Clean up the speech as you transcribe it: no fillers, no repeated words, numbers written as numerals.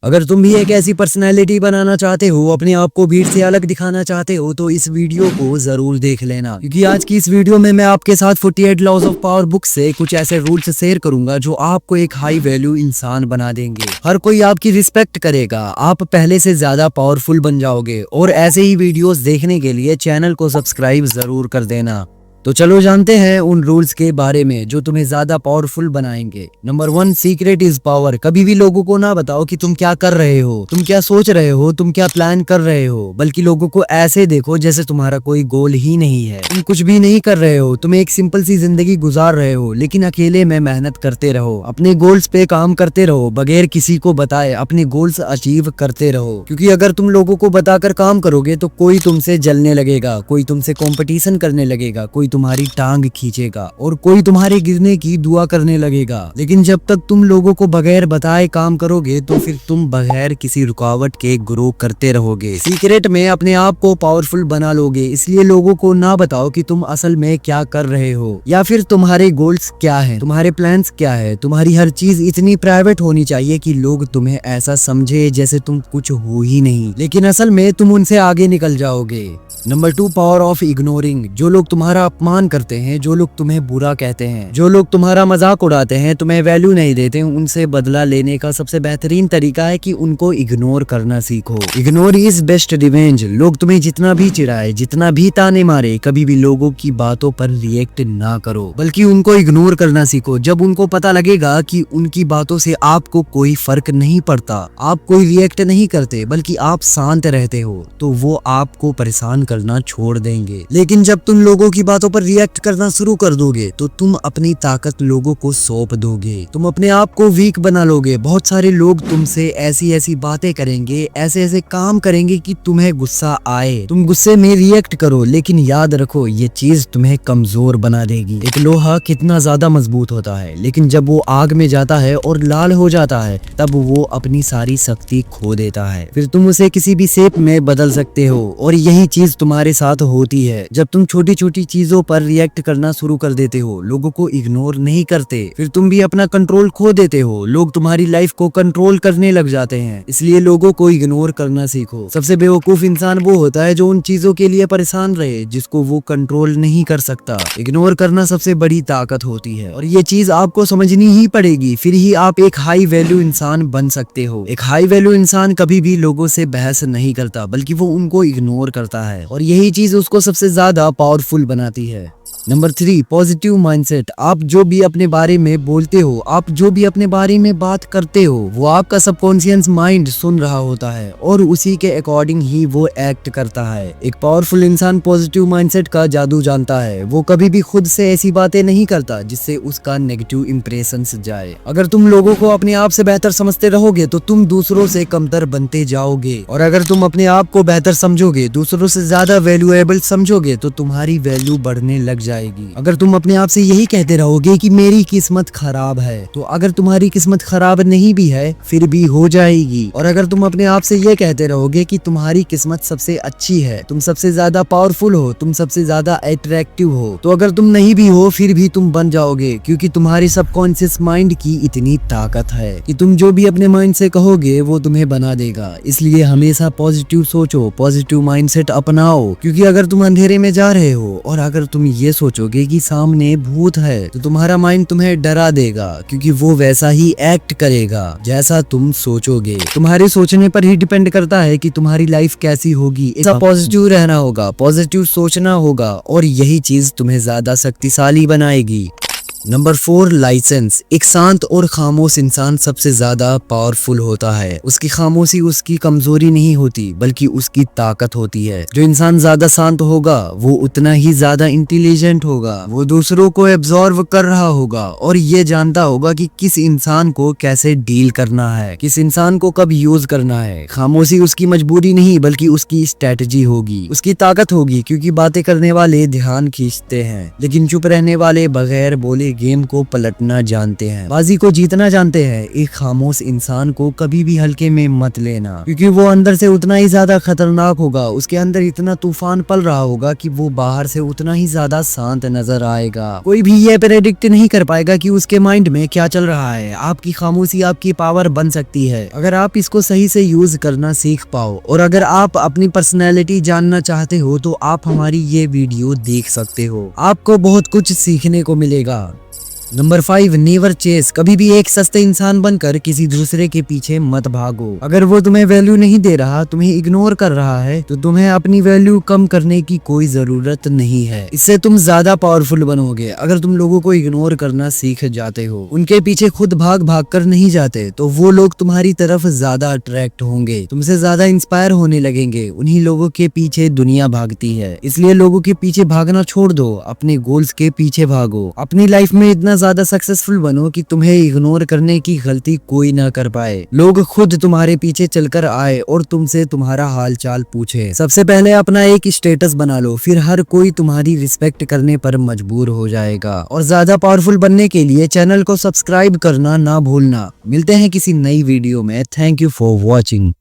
अगर तुम भी एक ऐसी पर्सनैलिटी बनाना चाहते हो, अपने आप को भीड़ से अलग दिखाना चाहते हो, तो इस वीडियो को जरूर देख लेना, क्योंकि आज की इस वीडियो में मैं आपके साथ 48 लॉज ऑफ पावर बुक से कुछ ऐसे रूल्स शेयर करूंगा जो आपको एक हाई वैल्यू इंसान बना देंगे। हर कोई आपकी रिस्पेक्ट करेगा, आप पहले से ज्यादा पावरफुल बन जाओगे। और ऐसे ही वीडियोस देखने के लिए चैनल को सब्सक्राइब जरूर कर देना। तो चलो जानते हैं उन रूल्स के बारे में जो तुम्हें ज्यादा पावरफुल बनाएंगे। Number 1, secret is power. कभी भी लोगों को ना बताओ कि तुम क्या कर रहे हो, तुम क्या सोच रहे हो, तुम क्या प्लान कर रहे हो, बल्कि लोगों को ऐसे देखो जैसे तुम्हारा कोई गोल ही नहीं है। तुम कुछ भी नहीं कर रहे हो, तुम एक सिंपल सी जिंदगी गुजार रहे हो, लेकिन अकेले में मेहनत करते रहो, अपने गोल्स पे काम करते रहो, बगैर किसी को बताए अपने गोल्स अचीव करते रहो। क्योंकि अगर तुम लोगों को बताकर काम करोगे तो कोई तुमसे जलने लगेगा, कोई तुमसे कंपटीशन करने लगेगा, कोई तुम्हारी टांग खींचेगा और कोई तुम्हारे गिरने की दुआ करने लगेगा। लेकिन जब तक तुम लोगों को बगैर बताए काम करोगे तो फिर तुम बगैर किसी रुकावट के ग्रो करते रहोगे। सीक्रेट में अपने आप को पावरफुल बना लोगे, इसलिए लोगों को ना बताओ कि तुम असल में क्या कर रहे हो या फिर तुम्हारे गोल्स क्या हैं, तुम्हारे प्लान्स क्या है। तुम्हारी हर चीज इतनी प्राइवेट होनी चाहिए कि लोग तुम्हें ऐसा समझे जैसे तुम कुछ हो ही नहीं, लेकिन असल में तुम उनसे आगे निकल जाओगे। Number 2, power of ignoring. जो लोग तुम्हारा अपमान करते हैं, जो लोग तुम्हें बुरा कहते हैं, जो लोग तुम्हारा मजाक उड़ाते हैं, तुम्हें वैल्यू नहीं देते, उनसे बदला लेने का सबसे बेहतरीन तरीका है कि उनको इग्नोर करना सीखो। Ignore is best revenge. लोग तुम्हें जितना भी चिढ़ाए, जितना भी ताने मारे, कभी भी लोगों की बातों पर रिएक्ट ना करो, बल्कि उनको इग्नोर करना सीखो। जब उनको पता लगेगा कि उनकी बातों से आपको कोई फर्क नहीं पड़ता, आप कोई रिएक्ट नहीं करते, बल्कि आप शांत रहते हो, तो वो आपको परेशान करना छोड़ देंगे। लेकिन जब तुम लोगों की बातों पर रिएक्ट करना शुरू कर दोगे तो तुम अपनी ताकत लोगों को सौंप दोगे, तुम अपने आप को वीक बना लोगे। बहुत सारे लोग तुमसे ऐसी ऐसी बातें करेंगे, ऐसे ऐसे काम करेंगे कि तुम्हें गुस्सा आए, तुम गुस्से में रिएक्ट करो, लेकिन याद रखो ये चीज तुम्हें कमजोर बना देगी। एक लोहा कितना ज्यादा मजबूत होता है, लेकिन जब वो आग में जाता है और लाल हो जाता है तब वो अपनी सारी शक्ति खो देता है। फिर तुम उसे किसी भी शेप में बदल सकते हो, और यही चीज तुम्हारे साथ होती है। जब तुम छोटी छोटी चीजों पर रिएक्ट करना शुरू कर देते हो, लोगों को इग्नोर नहीं करते, फिर तुम भी अपना कंट्रोल खो देते हो। लोग तुम्हारी लाइफ को कंट्रोल करने लग जाते हैं, इसलिए लोगों को इग्नोर करना सीखो। सबसे बेवकूफ इंसान वो होता है जो उन चीजों के लिए परेशान रहे जिसको वो कंट्रोल नहीं कर सकता। इग्नोर करना सबसे बड़ी ताकत होती है, और ये चीज आपको समझनी ही पड़ेगी, फिर ही आप एक हाई वैल्यू इंसान बन सकते हो। एक हाई वैल्यू इंसान कभी भी लोगों से बहस नहीं करता, बल्कि वो उनको इग्नोर करता है, और यही चीज उसको सबसे ज्यादा पावरफुल बनाती है। Number 3, positive mindset. आप जो भी अपने बारे में बोलते हो, आप जो भी अपने बारे में बात करते हो, वो आपका सबकॉन्शियस माइंड सुन रहा होता है और उसी के अकॉर्डिंग ही वो एक्ट करता है। एक पावरफुल इंसान पॉजिटिव माइंडसेट का जादू जानता है। वो कभी भी खुद से ऐसी बातें नहीं करता जिससे उसका नेगेटिव इंप्रेशन जाए। अगर तुम लोगों को अपने आप से बेहतर समझते रहोगे तो तुम दूसरों से कमतर बनते जाओगे, और अगर तुम अपने आप को बेहतर समझोगे, दूसरों से ज्यादा वैल्यूएबल समझोगे, तो तुम्हारी वैल्यू बढ़ने लग जाएगी। अगर तुम अपने आप से यही कहते रहोगे कि मेरी किस्मत खराब है, तो अगर तुम्हारी किस्मत खराब नहीं भी है फिर भी हो जाएगी। और अगर तुम अपने आप से ये कहते रहोगे कि तुम्हारी किस्मत सबसे अच्छी है, तुम सबसे ज्यादा पावरफुल हो, तुम सबसे ज्यादा अट्रैक्टिव हो, तो अगर तुम नहीं भी हो फिर भी तुम बन जाओगे, क्योंकि तुम्हारे सबकॉन्शियस माइंड की इतनी ताकत है कि तुम जो भी अपने माइंड से कहोगे वो तुम्हें बना देगा। इसलिए हमेशा पॉजिटिव सोचो, पॉजिटिव माइंडसेट अपनाओ, क्योंकि अगर तुम अंधेरे में जा रहे हो और अगर तुम ये सोचोगे कि सामने भूत है, तो तुम्हारा माइंड तुम्हें डरा देगा, क्योंकि वो वैसा ही एक्ट करेगा जैसा तुम सोचोगे। तुम्हारे सोचने पर ही डिपेंड करता है कि तुम्हारी लाइफ कैसी होगी। ऐसा पॉजिटिव रहना होगा, पॉजिटिव सोचना होगा, और यही चीज तुम्हें ज्यादा शक्तिशाली बनाएगी। Number 4, license. एक शांत और खामोश इंसान सबसे ज्यादा पावरफुल होता है। उसकी खामोशी उसकी कमजोरी नहीं होती, बल्कि उसकी ताकत होती है। जो इंसान ज्यादा शांत होगा वो उतना ही ज्यादा इंटेलिजेंट होगा, वो दूसरों को एब्जॉर्व कर रहा होगा और ये जानता होगा कि किस इंसान को कैसे डील करना है, किस इंसान को कब यूज करना है। खामोशी उसकी मजबूरी नहीं बल्कि उसकी स्ट्रेटजी होगी, उसकी ताकत होगी, क्योंकि बातें करने वाले ध्यान खींचते हैं, लेकिन चुप रहने वाले बगैर बोले के गेम को पलटना जानते हैं, बाजी को जीतना जानते हैं। एक खामोश इंसान को कभी भी हल्के में मत लेना, क्योंकि वो अंदर से उतना ही ज्यादा खतरनाक होगा। उसके अंदर इतना तूफान पल रहा होगा कि वो बाहर से उतना ही ज्यादा शांत नजर आएगा। कोई भी ये प्रेडिक्ट नहीं कर पाएगा कि उसके माइंड में क्या चल रहा है। आपकी खामोशी आपकी पावर बन सकती है अगर आप इसको सही से यूज करना सीख पाओ। और अगर आप अपनी पर्सनैलिटी जानना चाहते हो तो आप हमारी ये वीडियो देख सकते हो, आपको बहुत कुछ सीखने को मिलेगा। Number 5, never chase. कभी भी एक सस्ते इंसान बनकर किसी दूसरे के पीछे मत भागो। अगर वो तुम्हें वैल्यू नहीं दे रहा, तुम्हें इग्नोर कर रहा है, तो तुम्हें अपनी वैल्यू कम करने की कोई जरूरत नहीं है। इससे तुम ज्यादा पावरफुल बनोगे। अगर तुम लोगों को इग्नोर करना सीख जाते हो, उनके पीछे खुद भाग भाग कर नहीं जाते, तो वो लोग तुम्हारी तरफ ज्यादा अट्रैक्ट होंगे, तुमसे ज्यादा इंस्पायर होने लगेंगे। उन्हीं लोगों के पीछे दुनिया भागती है, इसलिए लोगों के पीछे भागना छोड़ दो, अपने गोल्स के पीछे भागो। अपनी लाइफ में इतना ज्यादा सक्सेसफुल बनो कि तुम्हें इग्नोर करने की गलती कोई ना कर पाए। लोग खुद तुम्हारे पीछे चलकर आए और तुमसे तुम्हारा हाल चाल पूछे। सबसे पहले अपना एक स्टेटस बना लो, फिर हर कोई तुम्हारी रिस्पेक्ट करने पर मजबूर हो जाएगा। और ज्यादा पावरफुल बनने के लिए चैनल को सब्सक्राइब करना ना भूलना। मिलते हैं किसी नई वीडियो में। Thank you for watching.